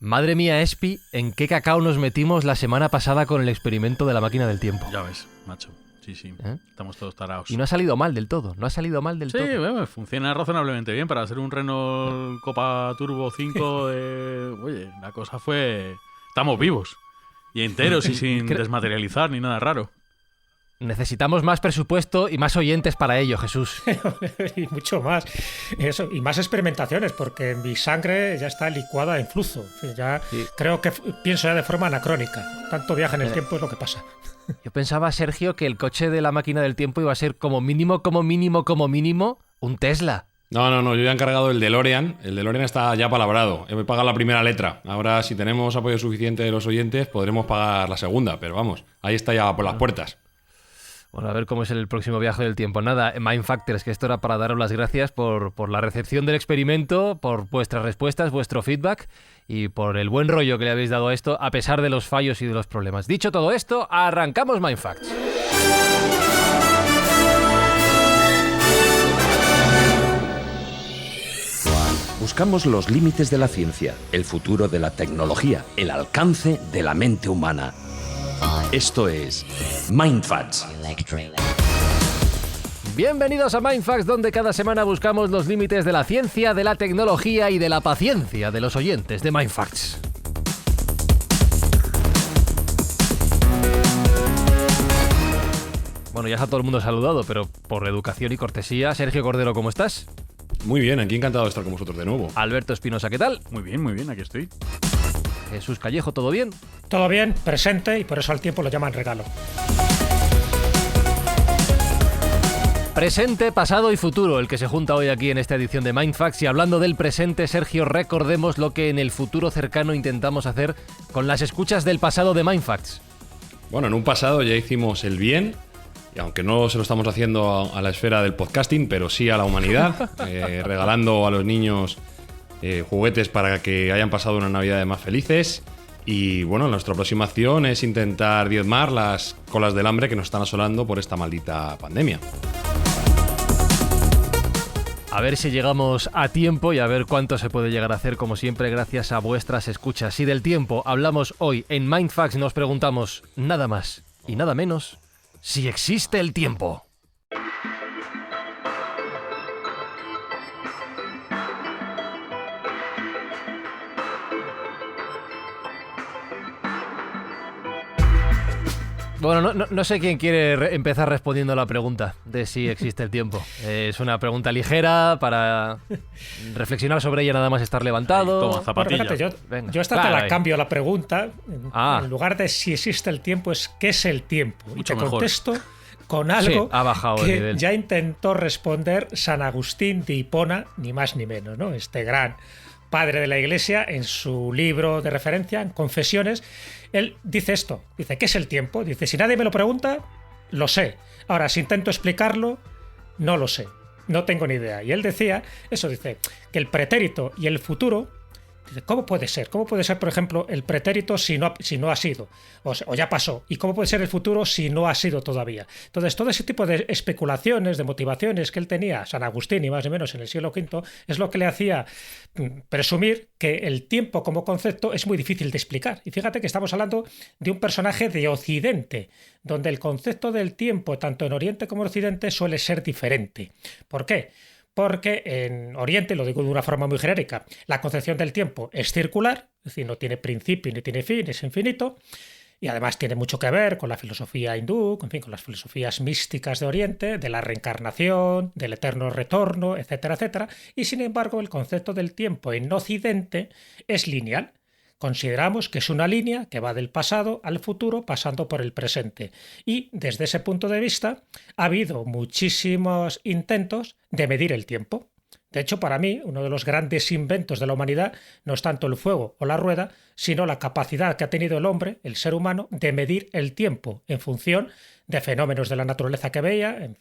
Madre mía, Espi, ¿en qué cacao nos metimos la semana pasada con el experimento de la máquina del tiempo? Ya ves, macho. Sí. Estamos todos tarados. Y no ha salido mal del todo, todo. Sí, bueno, funciona razonablemente bien para ser un Renault Copa Turbo 5. Oye, la cosa fue... Estamos vivos. Y enteros y sin desmaterializar ni nada raro. Necesitamos más presupuesto y más oyentes para ello, Jesús. Y mucho más. Eso, y más experimentaciones, porque mi sangre ya está licuada en flujo. Ya sí. Creo que pienso ya de forma anacrónica. Tanto viaje en el tiempo es lo que pasa. Yo pensaba, Sergio, que el coche de la máquina del tiempo iba a ser como mínimo un Tesla. No, yo ya he encargado el DeLorean. El DeLorean está ya palabrado. He pagado la primera letra. Ahora, si tenemos apoyo suficiente de los oyentes, podremos pagar la segunda. Pero vamos, ahí está ya por las puertas. Bueno, a ver cómo es el próximo viaje del tiempo. Nada, Mindfactors, que esto era para daros las gracias por la recepción del experimento, por vuestras respuestas, vuestro feedback y por el buen rollo que le habéis dado a esto, a pesar de los fallos y de los problemas. Dicho todo esto, arrancamos Mindfacts. Buscamos los límites de la ciencia, el futuro de la tecnología, el alcance de la mente humana. Esto es Mindfacts. Bienvenidos a Mindfacts, donde cada semana buscamos los límites de la ciencia, de la tecnología y de la paciencia de los oyentes de Mindfacts. Bueno, ya está todo el mundo saludado, pero por educación y cortesía, Sergio Cordero, ¿cómo estás? Muy bien, aquí encantado de estar con vosotros de nuevo. Alberto Espinosa, ¿qué tal? Muy bien, aquí estoy. Jesús Callejo, ¿todo bien? Todo bien, presente, y por eso al tiempo lo llaman regalo. Presente, pasado y futuro, el que se junta hoy aquí en esta edición de Mindfacts. Y hablando del presente, Sergio, recordemos lo que en el futuro cercano intentamos hacer con las escuchas del pasado de Mindfacts. Bueno, en un pasado ya hicimos el bien, y aunque no se lo estamos haciendo a la esfera del podcasting, pero sí a la humanidad, regalando a los niños juguetes para que hayan pasado unas navidades más felices. Y bueno, nuestra próxima acción es intentar diezmar las colas del hambre que nos están asolando por esta maldita pandemia. A ver si llegamos a tiempo y a ver cuánto se puede llegar a hacer, como siempre, gracias a vuestras escuchas. Si del tiempo hablamos hoy en Mindfacts, nos preguntamos nada más y nada menos si existe el tiempo. Bueno, no sé quién quiere empezar respondiendo a la pregunta de si existe el tiempo. Es una pregunta ligera para reflexionar sobre ella, nada más estar levantado. Toma, zapatilla. Bueno, fíjate, yo esta te la cambio la pregunta. En lugar de si existe el tiempo, es ¿qué es el tiempo? Mucho y te mejor. Contesto con algo ha bajado el que nivel. ya intentó responder San Agustín de Hipona, ni más ni menos, ¿no? Este gran padre de la Iglesia, en su libro de referencia, en Confesiones, él dice esto, dice, ¿qué es el tiempo? Dice, si nadie me lo pregunta, lo sé. Ahora, si intento explicarlo, no lo sé, no tengo ni idea. Y él decía, eso dice, que el pretérito y el futuro, dice, ¿cómo puede ser? ¿Cómo puede ser, por ejemplo, el pretérito si no ha sido? O ya pasó. ¿Y cómo puede ser el futuro si no ha sido todavía? Entonces, todo ese tipo de especulaciones, de motivaciones que él tenía, San Agustín y más o menos en el siglo V, es lo que le hacía presumir que el tiempo como concepto es muy difícil de explicar. Y fíjate que estamos hablando de un personaje de Occidente, donde el concepto del tiempo, tanto en Oriente como en Occidente, suele ser diferente. ¿Por qué? Porque en Oriente, lo digo de una forma muy genérica, la concepción del tiempo es circular, es decir, no tiene principio ni tiene fin, es infinito, y además tiene mucho que ver con la filosofía hindú, en fin, con las filosofías místicas de Oriente, de la reencarnación, del eterno retorno, etcétera, etcétera, y sin embargo el concepto del tiempo en Occidente es lineal. Consideramos que es una línea que va del pasado al futuro pasando por el presente. Y desde ese punto de vista ha habido muchísimos intentos de medir el tiempo. De hecho, para mí, uno de los grandes inventos de la humanidad no es tanto el fuego o la rueda, sino la capacidad que ha tenido el hombre, el ser humano, de medir el tiempo en función de fenómenos de la naturaleza que veía, en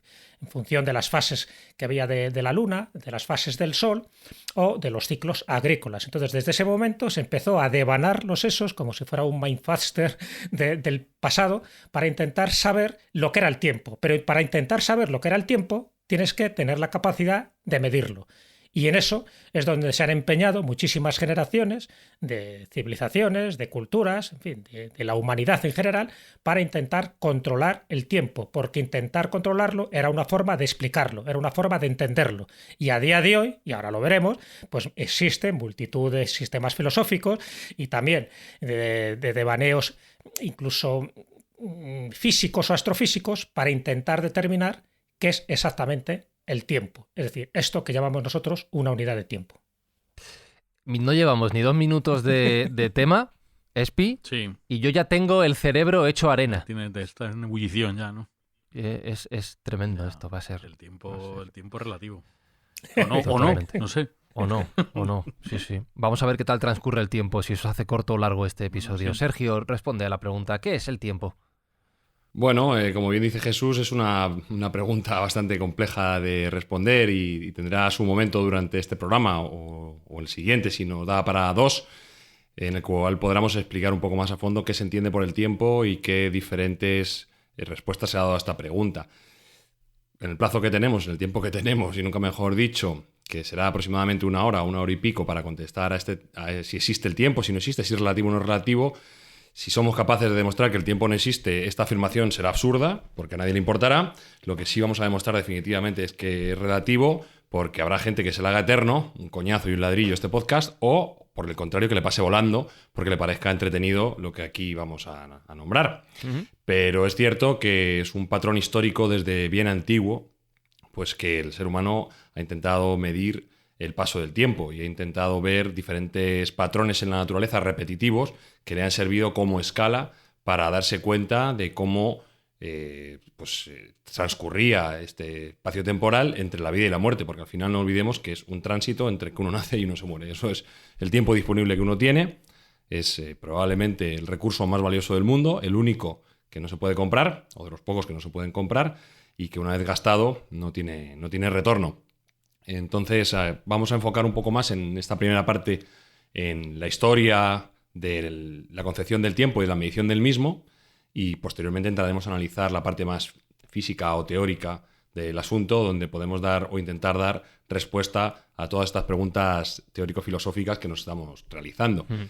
función de las fases que veía de la luna, de las fases del sol o de los ciclos agrícolas. Entonces, desde ese momento se empezó a devanar los sesos como si fuera un Mindfaster del pasado para intentar saber lo que era el tiempo. Pero para intentar saber lo que era el tiempo, tienes que tener la capacidad de medirlo. Y en eso es donde se han empeñado muchísimas generaciones de civilizaciones, de culturas, en fin, de la humanidad en general, para intentar controlar el tiempo, porque intentar controlarlo era una forma de explicarlo, era una forma de entenderlo. Y a día de hoy, y ahora lo veremos, pues existen multitud de sistemas filosóficos y también de devaneos incluso físicos o astrofísicos para intentar determinar qué es exactamente el tiempo. Es decir, esto que llamamos nosotros una unidad de tiempo. No llevamos ni 2 minutos de tema, Espi, Sí. y yo ya tengo el cerebro hecho arena. Está en ebullición ya, ¿no? Es tremendo esto, va a ser. El tiempo es relativo. O Totalmente. no sé. O no. Sí. Vamos a ver qué tal transcurre el tiempo, si eso hace corto o largo este episodio. Sí. Sergio, responde a la pregunta, ¿qué es el tiempo? Bueno, como bien dice Jesús, es una pregunta bastante compleja de responder y tendrá su momento durante este programa o el siguiente, si nos da para 2, en el cual podremos explicar un poco más a fondo qué se entiende por el tiempo y qué diferentes respuestas se ha dado a esta pregunta. En el plazo que tenemos, en el tiempo que tenemos, y nunca mejor dicho, que será aproximadamente 1 hora y pico para contestar a si existe el tiempo, si no existe, si es relativo o no relativo. Si somos capaces de demostrar que el tiempo no existe, esta afirmación será absurda, porque a nadie le importará. Lo que sí vamos a demostrar definitivamente es que es relativo, porque habrá gente que se le haga eterno, un coñazo y un ladrillo este podcast, o por el contrario, que le pase volando, porque le parezca entretenido lo que aquí vamos a nombrar. Uh-huh. Pero es cierto que es un patrón histórico desde bien antiguo, pues que el ser humano ha intentado medir el paso del tiempo y ha intentado ver diferentes patrones en la naturaleza repetitivos que le han servido como escala para darse cuenta de cómo transcurría este espacio temporal entre la vida y la muerte, porque al final no olvidemos que es un tránsito entre que uno nace y uno se muere. Eso es el tiempo disponible que uno tiene, es probablemente el recurso más valioso del mundo, el único que no se puede comprar, o de los pocos que no se pueden comprar, y que una vez gastado no tiene retorno. Entonces vamos a enfocar un poco más en esta primera parte en la historia de la concepción del tiempo y la medición del mismo, y posteriormente entraremos a analizar la parte más física o teórica del asunto, donde podemos dar o intentar dar respuesta a todas estas preguntas teórico-filosóficas que nos estamos realizando. Uh-huh.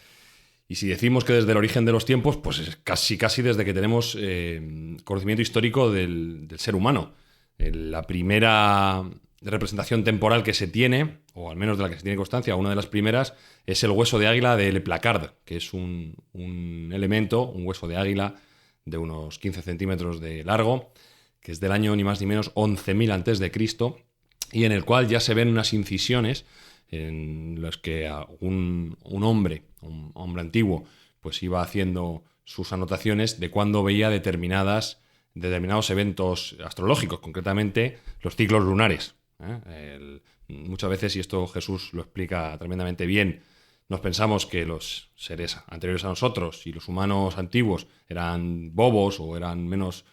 Y si decimos que desde el origen de los tiempos, pues es casi desde que tenemos conocimiento histórico del ser humano. La primera representación temporal que se tiene, o al menos de la que se tiene constancia, una de las primeras, es el hueso de águila de Le Placard, que es un elemento, un hueso de águila de unos 15 centímetros de largo, que es del año ni más ni menos 11.000 a.C., y en el cual ya se ven unas incisiones en las que un hombre antiguo, pues iba haciendo sus anotaciones de cuándo veía determinados eventos astrológicos, concretamente los ciclos lunares. Muchas veces, y esto Jesús lo explica tremendamente bien, nos pensamos que los seres anteriores a nosotros y los humanos antiguos eran bobos o eran menos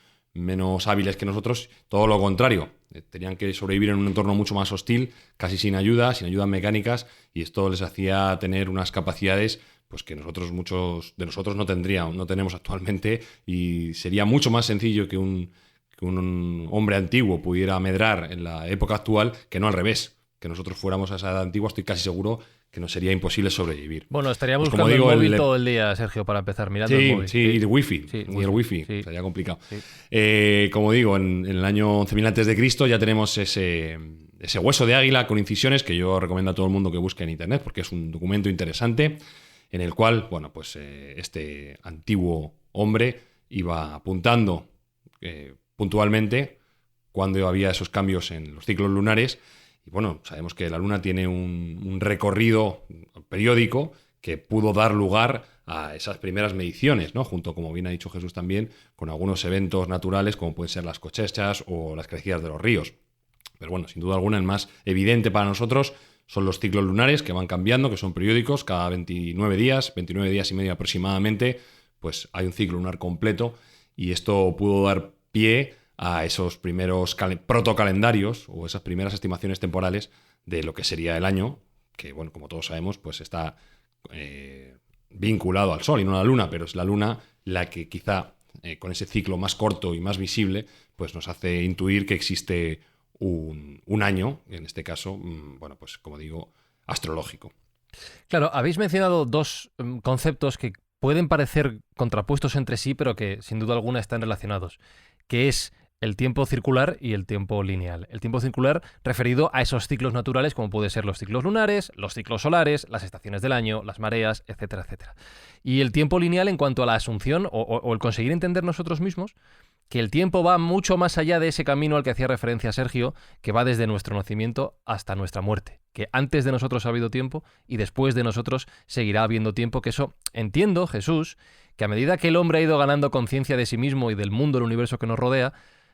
hábiles que nosotros. Todo lo contrario, tenían que sobrevivir en un entorno mucho más hostil, casi sin ayudas mecánicas, y esto les hacía tener unas capacidades pues que muchos de nosotros no tenemos actualmente, y sería mucho más sencillo que un hombre antiguo pudiera medrar en la época actual que no al revés. Que nosotros fuéramos a esa edad antigua, estoy casi seguro que nos sería imposible sobrevivir. Bueno, estaríamos buscando el móvil todo el día, Sergio, para empezar, mirando el móvil. Sí, y el wifi. Sí, y el wifi, sí. Sería complicado. Sí. Como digo, en el año 11.000 a.C. ya tenemos ese hueso de águila con incisiones que yo recomiendo a todo el mundo que busque en internet, porque es un documento interesante en el cual, bueno, pues este antiguo hombre iba apuntando puntualmente cuando había esos cambios en los ciclos lunares. Y bueno, sabemos que la Luna tiene un recorrido periódico que pudo dar lugar a esas primeras mediciones, ¿no? Junto, como bien ha dicho Jesús también, con algunos eventos naturales como pueden ser las cosechas o las crecidas de los ríos. Pero bueno, sin duda alguna el más evidente para nosotros son los ciclos lunares, que van cambiando, que son periódicos, cada 29 días y medio aproximadamente, pues hay un ciclo lunar completo, y esto pudo dar pie a esos primeros protocalendarios o esas primeras estimaciones temporales de lo que sería el año, que, bueno, como todos sabemos, pues está vinculado al Sol y no a la Luna, pero es la Luna la que quizá con ese ciclo más corto y más visible, pues nos hace intuir que existe un año, en este caso, bueno, pues como digo, astrológico. Claro, habéis mencionado dos conceptos que pueden parecer contrapuestos entre sí, pero que sin duda alguna están relacionados, que es el tiempo circular y el tiempo lineal. El tiempo circular referido a esos ciclos naturales, como pueden ser los ciclos lunares, los ciclos solares, las estaciones del año, las mareas, etcétera, etcétera. Y el tiempo lineal en cuanto a la asunción o el conseguir entender nosotros mismos que el tiempo va mucho más allá de ese camino al que hacía referencia Sergio, que va desde nuestro nacimiento hasta nuestra muerte. Que antes de nosotros ha habido tiempo y después de nosotros seguirá habiendo tiempo, que eso entiendo, Jesús, que a medida que el hombre ha ido ganando conciencia de sí mismo y del mundo, el universo que nos rodea,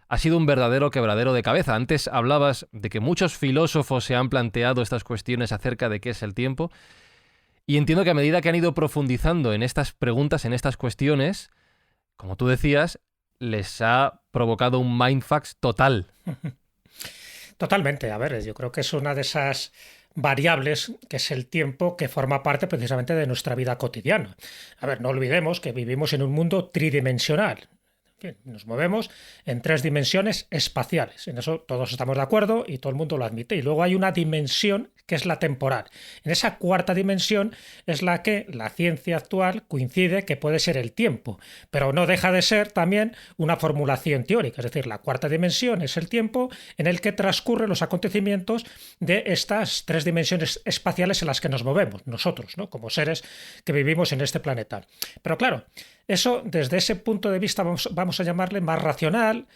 ha sido un verdadero quebradero de cabeza. Antes hablabas de que muchos filósofos se han planteado estas cuestiones acerca de qué es el tiempo, y entiendo que a medida que han ido profundizando en estas preguntas, en estas cuestiones, como tú decías, les ha provocado un mindfuck total. Totalmente. A ver, yo creo que es una de esas variables, que es el tiempo, que forma parte precisamente de nuestra vida cotidiana. A ver, no olvidemos que vivimos en un mundo tridimensional. Nos movemos en 3 dimensiones espaciales. En eso todos estamos de acuerdo y todo el mundo lo admite. Y luego hay una dimensión que es la temporal. En esa 4ª dimensión es la que la ciencia actual coincide que puede ser el tiempo, pero no deja de ser también una formulación teórica. Es decir, la 4ª dimensión es el tiempo en el que transcurren los acontecimientos de estas 3 dimensiones espaciales en las que nos movemos, nosotros, ¿no? Como seres que vivimos en este planeta. Pero claro, eso desde ese punto de vista vamos a llamarle más racional,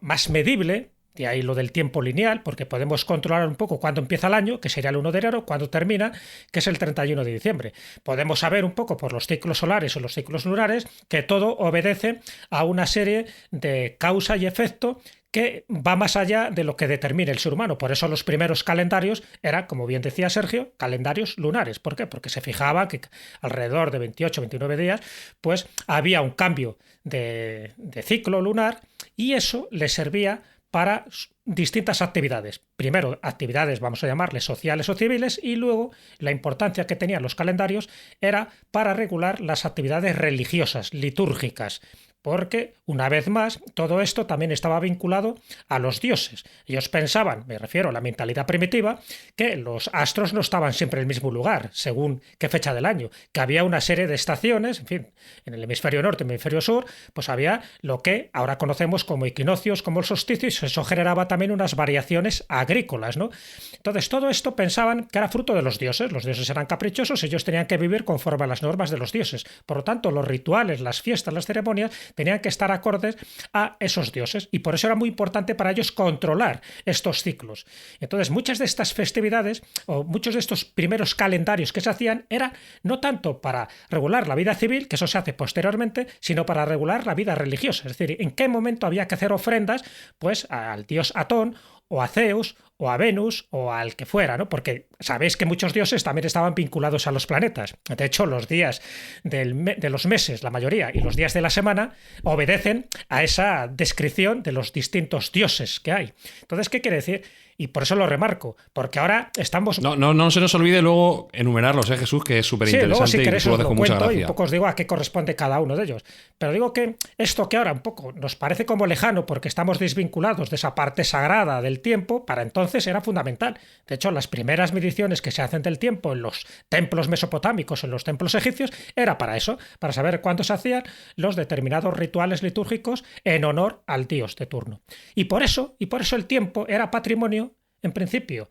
más medible. De ahí lo del tiempo lineal, porque podemos controlar un poco cuándo empieza el año, que sería el 1 de enero, cuándo termina, que es el 31 de diciembre. Podemos saber un poco por los ciclos solares o los ciclos lunares que todo obedece a una serie de causa y efecto que va más allá de lo que determina el ser humano. Por eso los primeros calendarios eran, como bien decía Sergio, calendarios lunares. ¿Por qué? Porque se fijaba que alrededor de 28 29 días pues había un cambio de ciclo lunar, y eso le servía para distintas actividades. Primero, actividades, vamos a llamarles sociales o civiles, y luego la importancia que tenían los calendarios era para regular las actividades religiosas, litúrgicas, porque, una vez más, todo esto también estaba vinculado a los dioses. Ellos pensaban, me refiero a la mentalidad primitiva, que los astros no estaban siempre en el mismo lugar, según qué fecha del año, que había una serie de estaciones, en fin, en el hemisferio norte, en el hemisferio sur, pues había lo que ahora conocemos como equinoccios, como el solsticio, y eso generaba también unas variaciones agrícolas, ¿no? Entonces, todo esto pensaban que era fruto de los dioses eran caprichosos, ellos tenían que vivir conforme a las normas de los dioses. Por lo tanto, los rituales, las fiestas, las ceremonias tenían que estar acordes a esos dioses, y por eso era muy importante para ellos controlar estos ciclos. Entonces, muchas de estas festividades o muchos de estos primeros calendarios que se hacían era no tanto para regular la vida civil, que eso se hace posteriormente, sino para regular la vida religiosa. Es decir, en qué momento había que hacer ofrendas pues al dios Atón, o a Zeus, o a Venus, o al que fuera, ¿no? Porque sabéis que muchos dioses también estaban vinculados a los planetas. De hecho, los días de los meses, la mayoría, y los días de la semana obedecen a esa descripción de los distintos dioses que hay. Entonces, ¿qué quiere decir? Y por eso lo remarco, porque ahora estamos... No se nos olvide luego enumerarlos, Jesús, que es súper interesante. Sí, luego si queréis os lo cuento y un gracia. poco os digo a qué corresponde cada uno de ellos. Pero digo que esto que ahora un poco nos parece como lejano porque estamos desvinculados de esa parte sagrada del tiempo, para entonces era fundamental. De hecho, las primeras mediciones que se hacen del tiempo en los templos mesopotámicos, en los templos egipcios, era para eso, para saber cuándo se hacían los determinados rituales litúrgicos en honor al dios de turno. Y por eso el tiempo era patrimonio, en principio,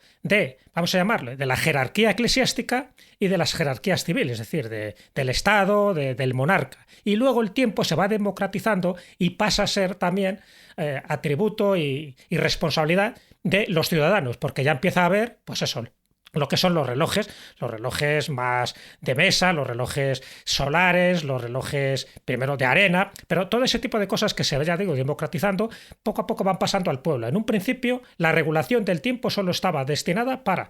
vamos a llamarle, de la jerarquía eclesiástica y de las jerarquías civiles, es decir, del Estado, del monarca. Y luego el tiempo se va democratizando y pasa a ser también atributo y responsabilidad de los ciudadanos, porque ya empieza a haber, pues eso, lo que son los relojes más de mesa, los relojes solares, los relojes primero de arena, pero todo ese tipo de cosas que se, ya digo, democratizando, poco a poco van pasando al pueblo. En un principio, la regulación del tiempo solo estaba destinada para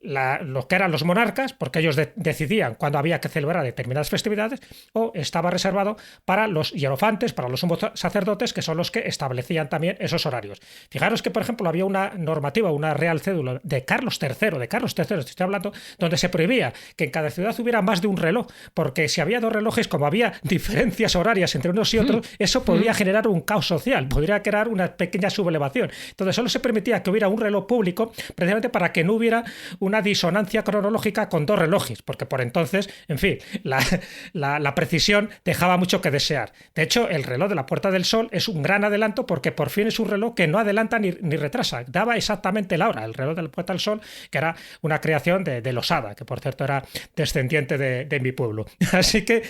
lo que eran los monarcas, porque ellos decidían cuándo había que celebrar determinadas festividades, o estaba reservado para los hierofantes, para los sumos sacerdotes, que son los que establecían también esos horarios. Fijaros que, por ejemplo, había una normativa, una real cédula de Carlos III, estoy hablando, donde se prohibía que en cada ciudad hubiera más de un reloj, porque si había dos relojes, como había diferencias horarias entre unos y otros, eso podría generar un caos social, podría crear una pequeña sublevación. Entonces solo se permitía que hubiera un reloj público, precisamente para que no hubiera una disonancia cronológica con dos relojes, porque por entonces, en fin, la precisión dejaba mucho que desear. De hecho, el reloj de la Puerta del Sol es un gran adelanto, porque por fin es un reloj que no adelanta ni retrasa, daba exactamente la hora. El reloj de la Puerta del Sol, que era una creación de Losada, que por cierto era descendiente de mi pueblo. Así que,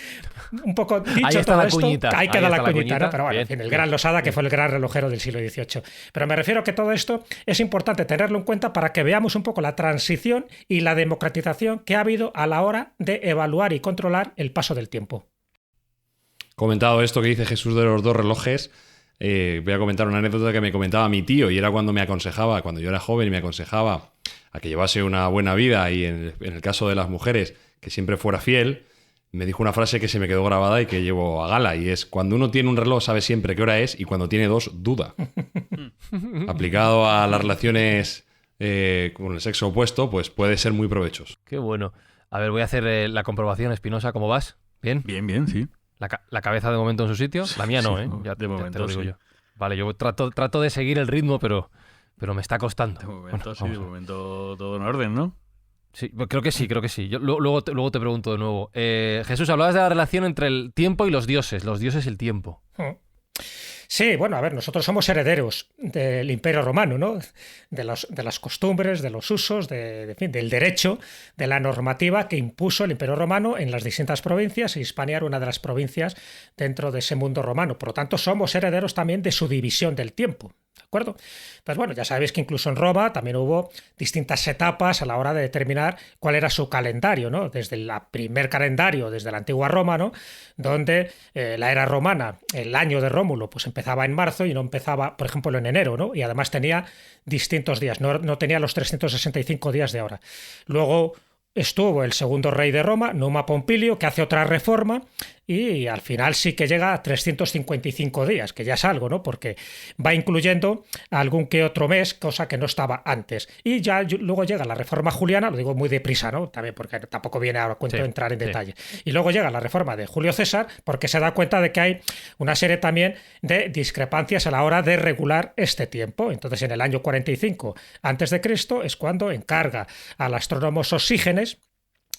un poco dicho todo esto, ahí queda la cuñita, ¿no? Pero bueno, en fin, el gran Losada, que fue el gran relojero del siglo XVIII. Pero me refiero a que todo esto es importante tenerlo en cuenta para que veamos un poco la transición y la democratización que ha habido a la hora de evaluar y controlar el paso del tiempo. Comentado esto que dice Jesús de los dos relojes, voy a comentar una anécdota que me comentaba mi tío, y era cuando me aconsejaba, cuando yo era joven y me aconsejaba a que llevase una buena vida, y en el caso de las mujeres, que siempre fuera fiel. Me dijo una frase que se me quedó grabada y que llevo a gala, y es: cuando uno tiene un reloj sabe siempre qué hora es, y cuando tiene dos duda. Aplicado a las relaciones con el sexo opuesto, pues puede ser muy provechoso. Qué bueno. A ver, voy a hacer la comprobación. Espinosa, ¿cómo vas? ¿Bien? Bien, sí. ¿La cabeza de momento en su sitio? La mía no, ¿eh? Ya de momento, te lo digo sí. yo. Vale, yo trato de seguir el ritmo, pero me está costando. De momento Bueno, de momento todo en orden, ¿no? Sí, creo que sí. Yo, luego te pregunto de nuevo. Jesús, hablabas de la relación entre el tiempo y los dioses y el tiempo. Sí, bueno, a ver, nosotros somos herederos del Imperio Romano, ¿no? De las costumbres, de los usos, en fin, del derecho, de la normativa que impuso el Imperio Romano en las distintas provincias, y Hispania era una de las provincias dentro de ese mundo romano. Por lo tanto, somos herederos también de su división del tiempo. ¿De acuerdo? Pues bueno, ya sabéis que incluso en Roma también hubo distintas etapas a la hora de determinar cuál era su calendario, ¿no? Desde el primer calendario, desde la antigua Roma, ¿no? Donde la era romana, el año de Rómulo, pues empezaba en marzo y no empezaba, por ejemplo, en enero, ¿no? Y además tenía distintos días, no tenía los 365 días de ahora. Luego estuvo el segundo rey de Roma, Numa Pompilio, que hace otra reforma, y al final sí que llega a 355 días, que ya es algo, ¿no? Porque va incluyendo algún que otro mes, cosa que no estaba antes. Y ya luego llega la reforma juliana, lo digo muy deprisa, ¿no? También porque tampoco viene a cuento entrar en detalle. Y luego llega la reforma de Julio César, porque se da cuenta de que hay una serie también de discrepancias a la hora de regular este tiempo. Entonces, en el año 45 a.C. es cuando encarga al astrónomo Sosígenes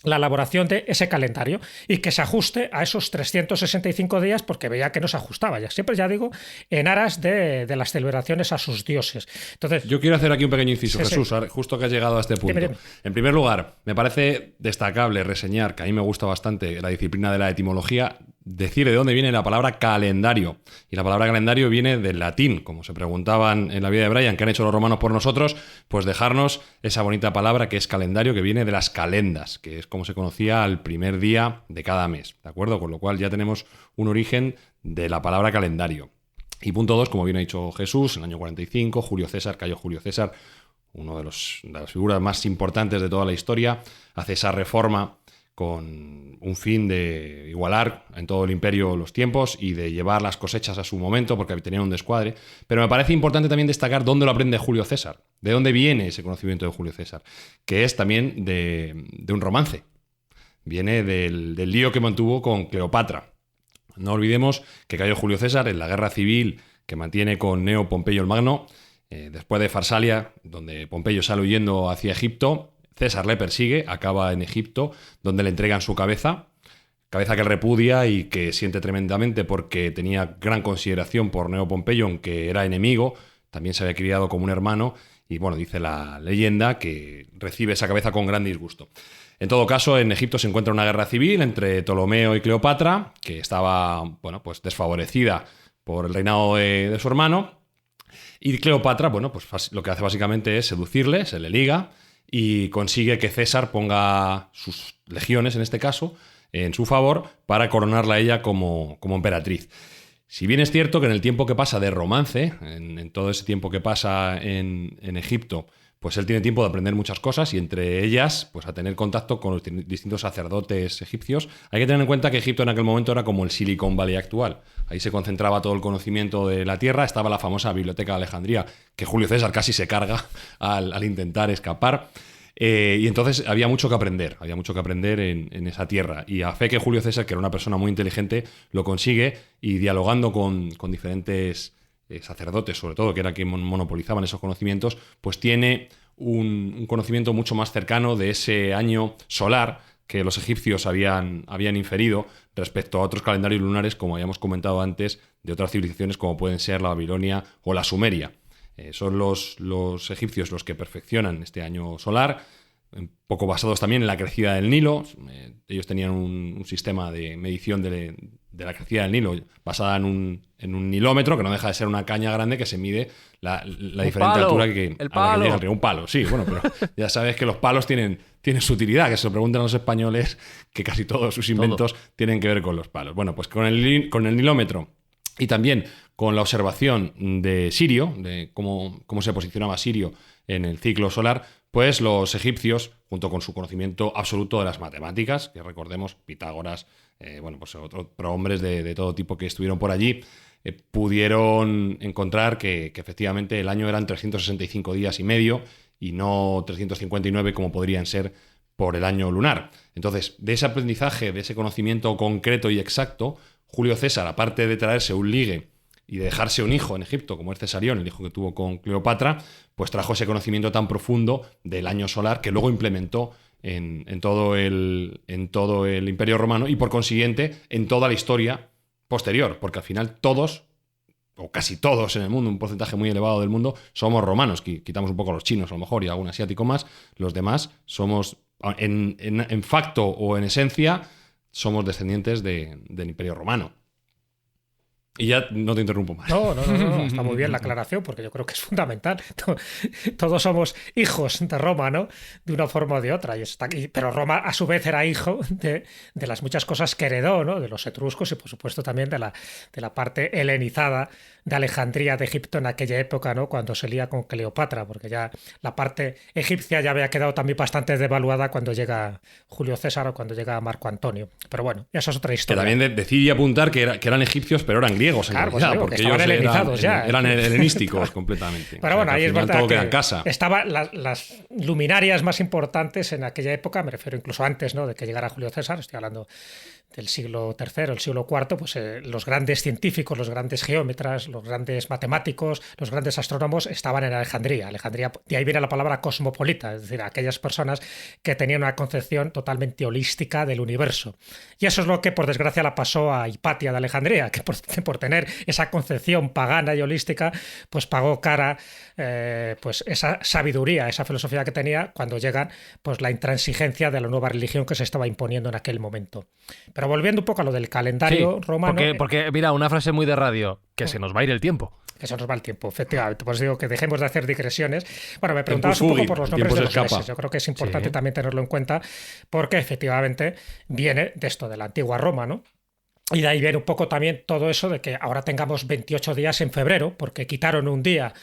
la elaboración de ese calendario y que se ajuste a esos 365 días, porque veía que no se ajustaba, ya digo, en aras de las celebraciones a sus dioses. Entonces, yo quiero hacer aquí un pequeño inciso, sí, Jesús, justo que has llegado a este punto. Dime. En primer lugar, me parece destacable reseñar, que a mí me gusta bastante la disciplina de la etimología, decir de dónde viene la palabra calendario. Y la palabra calendario viene del latín, como se preguntaban en la vida de Brian, ¿qué han hecho los romanos por nosotros? Pues dejarnos esa bonita palabra que es calendario, que viene de las calendas, que es como se conocía al primer día de cada mes, ¿de acuerdo? Con lo cual ya tenemos un origen de la palabra calendario. Y punto 2, como bien ha dicho Jesús, en el año 45, Cayo Julio César, uno de las figuras más importantes de toda la historia, hace esa reforma con un fin de igualar en todo el imperio los tiempos y de llevar las cosechas a su momento, porque tenía un descuadre. Pero me parece importante también destacar dónde lo aprende Julio César, de dónde viene ese conocimiento de Julio César, que es también de un romance. Viene del lío que mantuvo con Cleopatra. No olvidemos que Cayo Julio César, en la guerra civil que mantiene con Neo Pompeyo el Magno, después de Farsalia, donde Pompeyo sale huyendo hacia Egipto, César le persigue, acaba en Egipto, donde le entregan su cabeza que él repudia y que siente tremendamente porque tenía gran consideración por Neo Pompeyo, aunque era enemigo, también se había criado como un hermano, y bueno, dice la leyenda que recibe esa cabeza con gran disgusto. En todo caso, en Egipto se encuentra una guerra civil entre Ptolomeo y Cleopatra, que estaba, bueno, pues desfavorecida por el reinado de su hermano, y Cleopatra, bueno, pues lo que hace básicamente es seducirle, se le liga, y consigue que César ponga sus legiones, en este caso, en su favor para coronarla a ella como emperatriz. Si bien es cierto que en el tiempo que pasa de romance, en todo ese tiempo que pasa en Egipto, pues él tiene tiempo de aprender muchas cosas y entre ellas, pues a tener contacto con los distintos sacerdotes egipcios. Hay que tener en cuenta que Egipto en aquel momento era como el Silicon Valley actual. Ahí se concentraba todo el conocimiento de la tierra, estaba la famosa Biblioteca de Alejandría, que Julio César casi se carga al intentar escapar. Y entonces había mucho que aprender en esa tierra. Y a fe que Julio César, que era una persona muy inteligente, lo consigue y dialogando con diferentes sacerdotes, sobre todo, que era quien monopolizaban esos conocimientos, pues tiene un conocimiento mucho más cercano de ese año solar que los egipcios habían inferido respecto a otros calendarios lunares, como habíamos comentado antes, de otras civilizaciones como pueden ser la Babilonia o la Sumeria. Son los egipcios los que perfeccionan este año solar, un poco basados también en la crecida del Nilo. Ellos tenían un sistema de medición de la crecida del Nilo basada en un nilómetro, que no deja de ser una caña grande que se mide la diferente altura a la que llega el río. Un palo, sí, bueno, pero ya sabes que los palos tienen su utilidad, que se lo preguntan a los españoles, que casi todos sus inventos tienen que ver con los palos. Bueno, pues con el nilómetro y también con la observación de Sirio, de cómo se posicionaba Sirio en el ciclo solar, pues los egipcios, junto con su conocimiento absoluto de las matemáticas, que recordemos, Pitágoras, pues otros hombres de todo tipo que estuvieron por allí, pudieron encontrar que efectivamente el año eran 365 días y medio y no 359 como podrían ser por el año lunar. Entonces, de ese aprendizaje, de ese conocimiento concreto y exacto, Julio César, aparte de traerse un ligue y de dejarse un hijo en Egipto, como es Cesarión, el hijo que tuvo con Cleopatra, pues trajo ese conocimiento tan profundo del año solar que luego implementó en todo el Imperio Romano y, por consiguiente, en toda la historia posterior, porque al final todos, o casi todos en el mundo, un porcentaje muy elevado del mundo, somos romanos. Quitamos un poco a los chinos a lo mejor y a algún asiático más, los demás somos, en facto o en esencia, somos descendientes del Imperio Romano. Y ya no te interrumpo más. No, está muy bien la aclaración, porque yo creo que es fundamental. Todos somos hijos de Roma, ¿no? De una forma o de otra. Pero Roma, a su vez, era hijo de las muchas cosas que heredó, ¿no? De los etruscos y, por supuesto, también de la parte helenizada de Alejandría, de Egipto en aquella época, ¿no? Cuando se lía con Cleopatra, porque ya la parte egipcia ya había quedado también bastante devaluada cuando llega Julio César o cuando llega Marco Antonio. Pero bueno, esa es otra historia. Que también decidí apuntar que eran egipcios, pero eran griegos en realidad, pues, porque ellos helenizados eran helenísticos completamente. Pero bueno, ahí es verdad todo queda en que casa. Estaban las luminarias más importantes en aquella época, me refiero incluso antes, ¿no?, de que llegara Julio César, estoy hablando del siglo III, el siglo IV, pues los grandes científicos, los grandes geómetras, los grandes matemáticos, los grandes astrónomos estaban en Alejandría. De ahí viene la palabra cosmopolita, es decir, aquellas personas que tenían una concepción totalmente holística del universo. Y eso es lo que, por desgracia, la pasó a Hipatia de Alejandría, que por tener esa concepción pagana y holística, pues pagó cara pues esa sabiduría, esa filosofía que tenía cuando llegan pues la intransigencia de la nueva religión que se estaba imponiendo en aquel momento. Pero volviendo un poco a lo del calendario romano... Porque, mira, una frase muy de radio, que se nos va a ir el tiempo. Que se nos va el tiempo, efectivamente. Pues digo que dejemos de hacer digresiones. Bueno, me preguntabas un poco por los nombres de los meses. Yo creo que es importante también tenerlo en cuenta porque efectivamente viene de esto, de la antigua Roma, ¿no? Y de ahí viene un poco también todo eso de que ahora tengamos 28 días en febrero, porque quitaron un día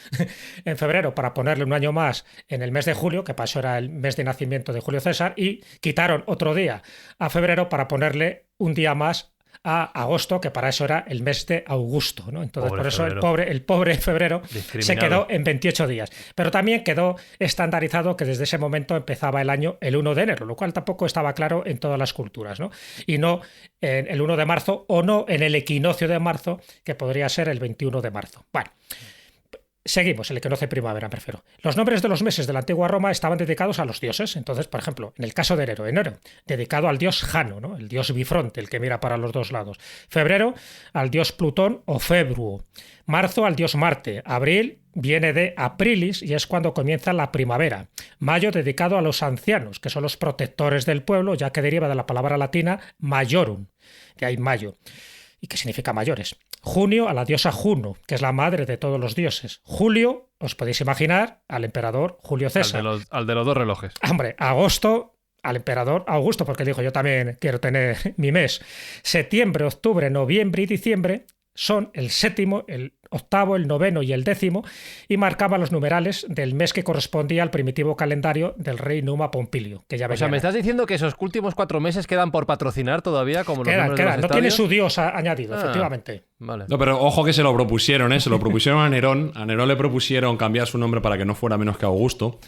en febrero para ponerle un año más en el mes de julio, que para eso era el mes de nacimiento de Julio César, y quitaron otro día a febrero para ponerle un día más a agosto, que para eso era el mes de Augusto, ¿no? Entonces, por eso el pobre febrero se quedó en 28 días. Pero también quedó estandarizado que desde ese momento empezaba el año el 1 de enero, lo cual tampoco estaba claro en todas las culturas, ¿no? Y no en el 1 de marzo o no en el equinoccio de marzo, que podría ser el 21 de marzo. Bueno. Seguimos, el equinoccio de primavera, prefiero. Los nombres de los meses de la antigua Roma estaban dedicados a los dioses. Entonces, por ejemplo, en el caso de enero, dedicado al dios Jano, ¿no?, el dios bifronte, el que mira para los dos lados. Febrero, al dios Plutón o Februo. Marzo, al dios Marte. Abril viene de Aprilis y es cuando comienza la primavera. Mayo, dedicado a los ancianos, que son los protectores del pueblo, ya que deriva de la palabra latina majorum, de ahí mayo, y que significa mayores. Junio, a la diosa Juno, que es la madre de todos los dioses. Julio, os podéis imaginar, al emperador Julio César. Al de los dos relojes. Hombre, agosto, al emperador Augusto, porque dijo, yo también quiero tener mi mes. Septiembre, octubre, noviembre y diciembre, son el séptimo, el octavo, el noveno y el décimo, y marcaba los numerales del mes que correspondía al primitivo calendario del rey Numa Pompilio. Que ya O sea, ¿me estás diciendo que esos últimos 4 meses quedan por patrocinar todavía? Como los números de los no estadios? tiene su dios añadido, efectivamente. Vale. No, pero ojo que se lo propusieron, ¿eh? Se lo propusieron a Nerón. A Nerón le propusieron cambiar su nombre para que no fuera menos que Augusto.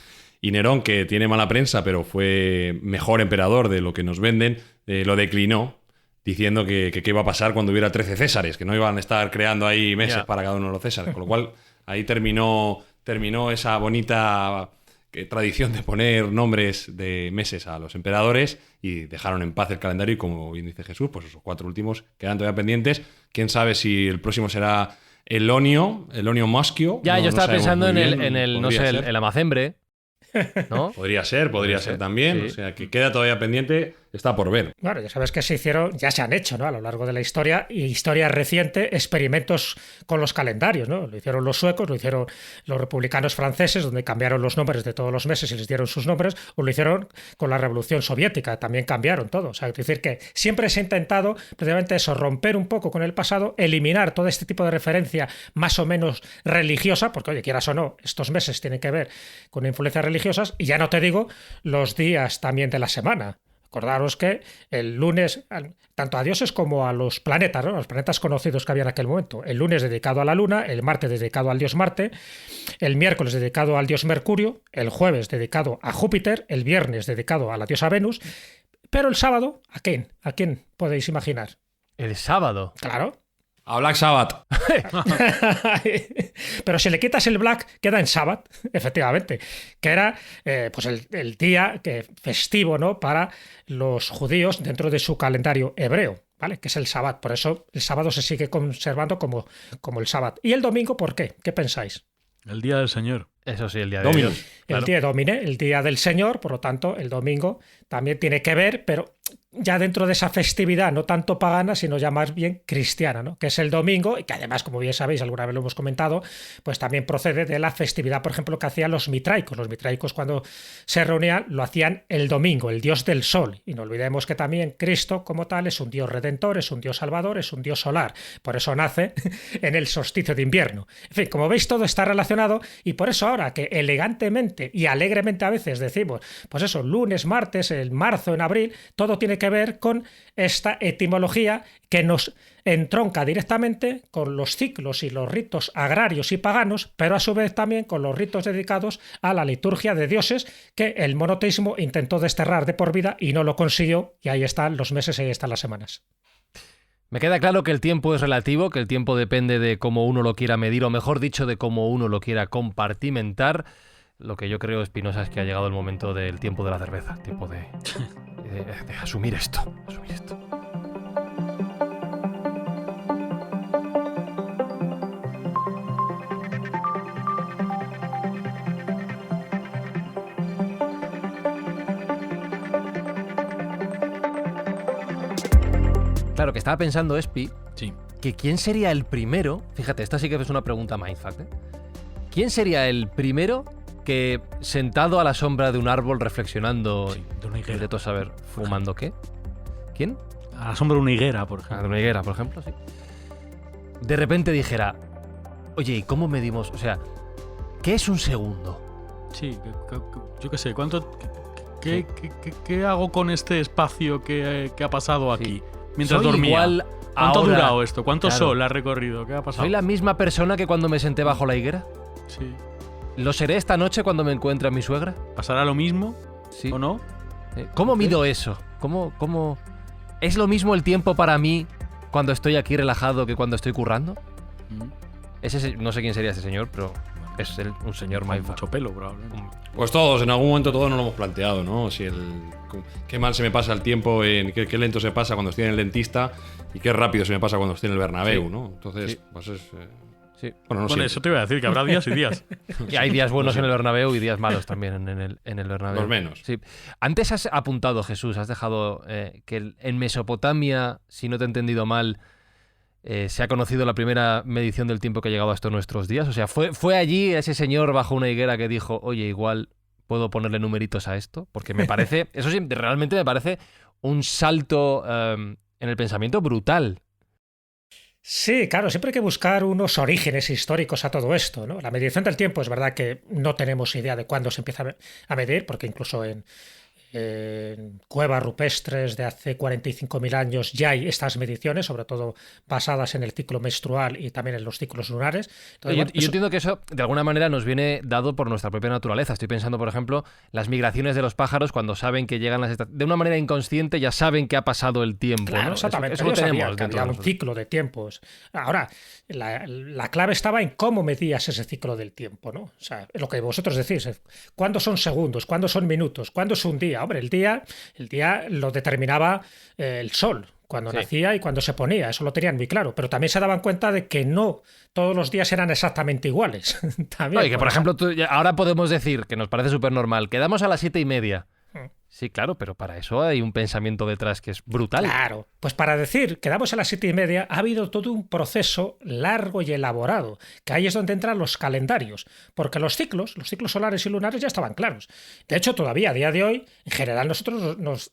Y Nerón, que tiene mala prensa, pero fue mejor emperador de lo que nos venden, lo declinó, diciendo que qué iba a pasar cuando hubiera 13 Césares, que no iban a estar creando ahí meses para cada uno de los Césares. Con lo cual, ahí terminó esa bonita tradición de poner nombres de meses a los emperadores y dejaron en paz el calendario. Y como bien dice Jesús, pues esos 4 últimos quedan todavía pendientes. Quién sabe si el próximo será el Onio Moschio. Ya, yo estaba pensando en el no sé, ser. el Amazembre, ¿no? Podría ser también. Sí. O sea, que queda todavía pendiente, está por ver. Bueno, ya sabes que ya se han hecho, ¿no? A lo largo de la historia, y historia reciente, experimentos con los calendarios, ¿no? Lo hicieron los suecos, lo hicieron los republicanos franceses, donde cambiaron los nombres de todos los meses y les dieron sus nombres, o lo hicieron con la Revolución Soviética, también cambiaron todo. O sea, es decir, que siempre se ha intentado precisamente eso, romper un poco con el pasado, eliminar todo este tipo de referencia más o menos religiosa, porque, oye, quieras o no, estos meses tienen que ver con influencias religiosas, y ya no te digo los días también de la semana. Acordaros que el lunes, tanto a dioses como a los planetas, ¿no? Los planetas conocidos que había en aquel momento. El lunes dedicado a la Luna, el martes dedicado al dios Marte, el miércoles dedicado al dios Mercurio, el jueves dedicado a Júpiter, el viernes dedicado a la diosa Venus, pero el sábado, ¿a quién? ¿A quién podéis imaginar? El sábado. Claro. A Black Sabbath. Pero si le quitas el Black, queda en Sabbath, efectivamente, que era pues el día festivo, ¿no?, para los judíos dentro de su calendario hebreo, ¿vale? Que es el Sabbath. Por eso el sábado se sigue conservando como el Sabbath. ¿Y el domingo por qué? ¿Qué pensáis? El día del Señor. Eso sí, el día de Dominus. Dios. El Claro. día de Domine, el día del Señor, por lo tanto, el domingo también tiene que ver, pero ya dentro de esa festividad, no tanto pagana, sino ya más bien cristiana, ¿no? Que es el domingo, y que además, como bien sabéis, alguna vez lo hemos comentado, pues también procede de la festividad, por ejemplo, que hacían los mitraicos. Los mitraicos, cuando se reunían, lo hacían el domingo, el dios del sol. Y no olvidemos que también Cristo, como tal, es un dios redentor, es un dios salvador, es un dios solar. Por eso nace en el solsticio de invierno. En fin, como veis, todo está relacionado, y por eso ahora que elegantemente y alegremente a veces decimos, pues eso, lunes, martes, el marzo, en abril, todo tiene que ver con esta etimología que nos entronca directamente con los ciclos y los ritos agrarios y paganos, pero a su vez también con los ritos dedicados a la liturgia de dioses, que el monoteísmo intentó desterrar de por vida y no lo consiguió, y ahí están los meses y ahí están las semanas. Me queda claro que el tiempo es relativo, que el tiempo depende de cómo uno lo quiera medir, o mejor dicho, de cómo uno lo quiera compartimentar. Lo que yo creo, Espinosa, es que ha llegado el momento del tiempo de la cerveza, tiempo de asumir esto, asumir esto. Claro, que estaba pensando, Espi, Sí. que quién sería el primero, fíjate, esta sí que es una pregunta mindfuck, ¿eh? ¿Quién sería el primero que, sentado a la sombra de un árbol reflexionando, Sí, de una higuera. de todo saber, fumando qué? ¿Quién? A la sombra de una higuera, por Ah, ejemplo. de una higuera, por ejemplo, sí. De repente dijera, oye, ¿y cómo medimos? O sea, ¿qué es un segundo? Sí, yo qué sé, ¿qué hago con este espacio que ha pasado aquí? Mientras Soy dormía. igual ¿Cuánto ha ahora- durado esto? ¿Cuánto Claro. sol ha recorrido? ¿Qué ha pasado? ¿Soy la misma persona que cuando me senté bajo la higuera? Sí. ¿Lo seré esta noche cuando me encuentre a mi suegra? ¿Pasará lo mismo Sí. o no? ¿Cómo mido eso? ¿Cómo? ¿Es lo mismo el tiempo para mí cuando estoy aquí relajado que cuando estoy currando? No sé quién sería ese señor, pero es un señor Con mindfuck. mucho pelo, probablemente. Pues todos, en algún momento todos nos lo hemos planteado, ¿no? Si qué mal se me pasa el tiempo, qué lento se pasa cuando estoy en el dentista y qué rápido se me pasa cuando estoy en el Bernabéu, Sí. ¿no? Entonces, Sí. pues es... Sí. Bueno, no Bueno, siempre. eso te iba a decir, que habrá días y días. Y hay días buenos en el Bernabéu y días malos también en el Bernabéu. Los menos. Sí. Antes has apuntado, Jesús, has dejado que en Mesopotamia, si no te he entendido mal, se ha conocido la primera medición del tiempo que ha llegado hasta nuestros días. O sea, fue allí ese señor bajo una higuera que dijo, oye, igual puedo ponerle numeritos a esto, porque me parece, eso sí, realmente me parece un salto en el pensamiento brutal. Sí, claro, siempre hay que buscar unos orígenes históricos a todo esto, ¿no? La medición del tiempo es verdad que no tenemos idea de cuándo se empieza a medir, porque incluso en cuevas rupestres de hace 45.000 años ya hay estas mediciones, sobre todo basadas en el ciclo menstrual y también en los ciclos lunares. Entonces, yo entiendo que eso de alguna manera nos viene dado por nuestra propia naturaleza. Estoy pensando, por ejemplo, las migraciones de los pájaros cuando saben que llegan de una manera inconsciente ya saben que ha pasado el tiempo. Claro, ¿no? exactamente. Eso lo tenemos que dentro había de un nosotros. ciclo de tiempos. Ahora, la clave estaba en cómo medías ese ciclo del tiempo, ¿no? O sea, lo que vosotros decís, ¿cuándo son segundos? ¿Cuándo son minutos? ¿Cuándo es un día? Hombre, el día lo determinaba el sol, cuando nacía y cuando se ponía, eso lo tenían muy claro, pero también se daban cuenta de que no todos los días eran exactamente iguales. También, No, y que, por ejemplo, ahora podemos decir, que nos parece súper normal, quedamos a las 7:30. Sí, claro, pero para eso hay un pensamiento detrás que es brutal. Claro, pues para decir quedamos a las 7:30 ha habido todo un proceso largo y elaborado, que ahí es donde entran los calendarios, porque los ciclos solares y lunares ya estaban claros. De hecho, todavía a día de hoy, en general nosotros nos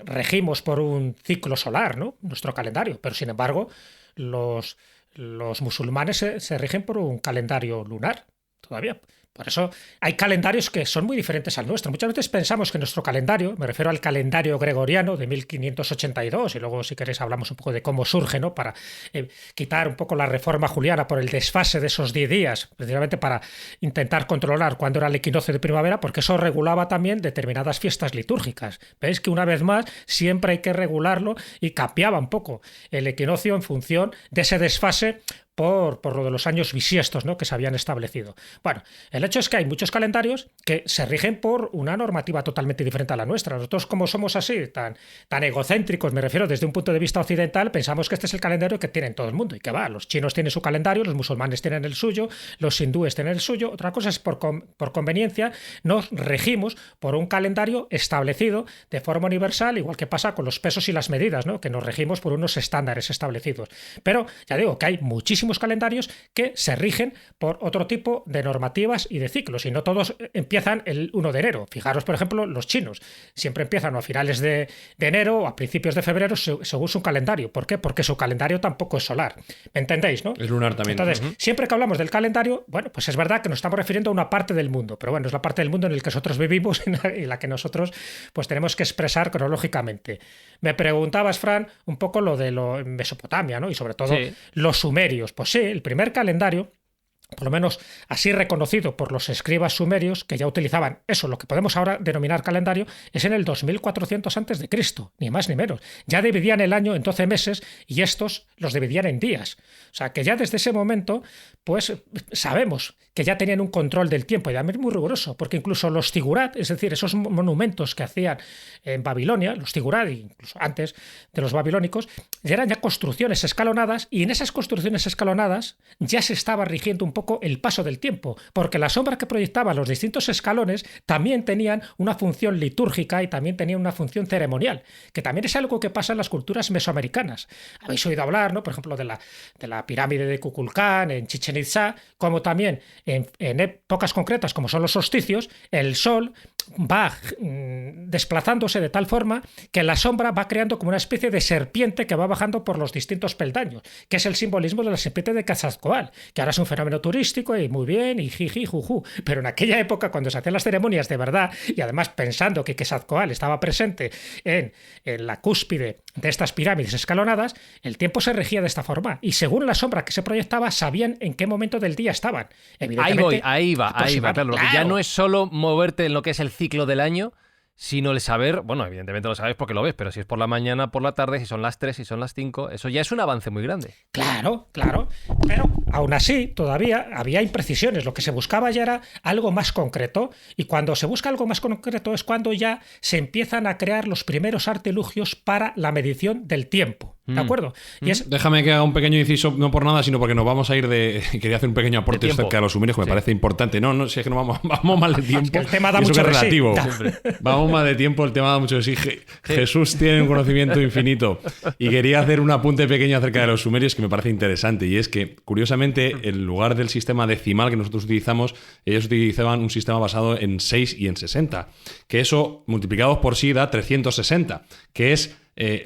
regimos por un ciclo solar, ¿no? Nuestro calendario, pero sin embargo, los musulmanes se rigen por un calendario lunar todavía. Por eso hay calendarios que son muy diferentes al nuestro. Muchas veces pensamos que nuestro calendario, me refiero al calendario gregoriano de 1582, y luego si queréis hablamos un poco de cómo surge, ¿no? Para quitar un poco la reforma juliana por el desfase de esos 10 días, precisamente para intentar controlar cuándo era el equinoccio de primavera, porque eso regulaba también determinadas fiestas litúrgicas. Veis que una vez más siempre hay que regularlo y cambiaba un poco el equinoccio en función de ese desfase por lo de los años bisiestos, ¿no? Que se habían establecido. Bueno, el hecho es que hay muchos calendarios que se rigen por una normativa totalmente diferente a la nuestra. Nosotros, como somos así, tan egocéntricos, me refiero desde un punto de vista occidental, pensamos que este es el calendario que tienen todo el mundo. Y que va, los chinos tienen su calendario, los musulmanes tienen el suyo, los hindúes tienen el suyo. Otra cosa es por conveniencia, nos regimos por un calendario establecido de forma universal, igual que pasa con los pesos y las medidas, ¿no? Que nos regimos por unos estándares establecidos. Pero ya digo que hay muchísimos calendarios que se rigen por otro tipo de normativas y de ciclos, y no todos empiezan el 1 de enero. Fijaros, por ejemplo, los chinos siempre empiezan a finales de enero o a principios de febrero según su calendario. ¿Por qué? Porque su calendario tampoco es solar. ¿Me entendéis, no? Es lunar también. Entonces, siempre que hablamos del calendario, bueno, pues es verdad que nos estamos refiriendo a una parte del mundo, pero bueno, es la parte del mundo en el que nosotros vivimos y la que nosotros pues tenemos que expresar cronológicamente. Me preguntabas, Fran, un poco lo de Mesopotamia, ¿no? Y sobre todo los sumerios. Pues sí, el primer calendario, por lo menos así reconocido por los escribas sumerios, que ya utilizaban eso, lo que podemos ahora denominar calendario, es en el 2400 a.C., ni más ni menos. Ya dividían el año en 12 meses y estos los dividían en días. O sea, que ya desde ese momento, pues sabemos que ya tenían un control del tiempo, y además muy riguroso, porque incluso los zigurat, es decir, esos monumentos que hacían en Babilonia, los zigurat, incluso antes de los babilónicos, eran ya construcciones escalonadas, y en esas construcciones escalonadas ya se estaba rigiendo un poco el paso del tiempo, porque las sombras que proyectaban los distintos escalones también tenían una función litúrgica y también tenían una función ceremonial, que también es algo que pasa en las culturas mesoamericanas. Habéis oído hablar, ¿no? Por ejemplo, de la pirámide de Kukulcán en Chichén Itzá, como también en épocas concretas como son los solsticios, el sol va desplazándose de tal forma que la sombra va creando como una especie de serpiente que va bajando por los distintos peldaños, que es el simbolismo de la serpiente de Quetzalcóatl, que ahora es un fenómeno turístico y muy bien, y jiji, juju. Pero en aquella época, cuando se hacían las ceremonias de verdad, y además pensando que Quetzalcóatl estaba presente en la cúspide de estas pirámides escalonadas, el tiempo se regía de esta forma, y según la sombra que se proyectaba, sabían en qué momento del día estaban. Evidentemente, Ahí va. Claro, lo que ya no es solo moverte en lo que es el ciclo del año, sino el saber, bueno, evidentemente lo sabes porque lo ves, pero si es por la mañana, por la tarde, si son las 3, si son las 5, eso ya es un avance muy grande. Claro, pero aún así todavía había imprecisiones, lo que se buscaba ya era algo más concreto, y cuando se busca algo más concreto es cuando ya se empiezan a crear los primeros artilugios para la medición del tiempo. ¿De acuerdo? Y Déjame que haga un pequeño inciso, no por nada, sino porque nos vamos a ir de... Quería hacer un pequeño aporte acerca de los sumerios, que me parece importante. No, si es que no vamos mal de tiempo. El tema da eso mucho que es de sí. relativo. Vamos mal de tiempo, el tema da mucho de sí. Jesús tiene un conocimiento infinito. Y quería hacer un apunte pequeño acerca de los sumerios que me parece interesante. Y es que, curiosamente, en lugar del sistema decimal que nosotros utilizamos, ellos utilizaban un sistema basado en 6 y en 60. Que eso, multiplicados por sí, da 360. Que es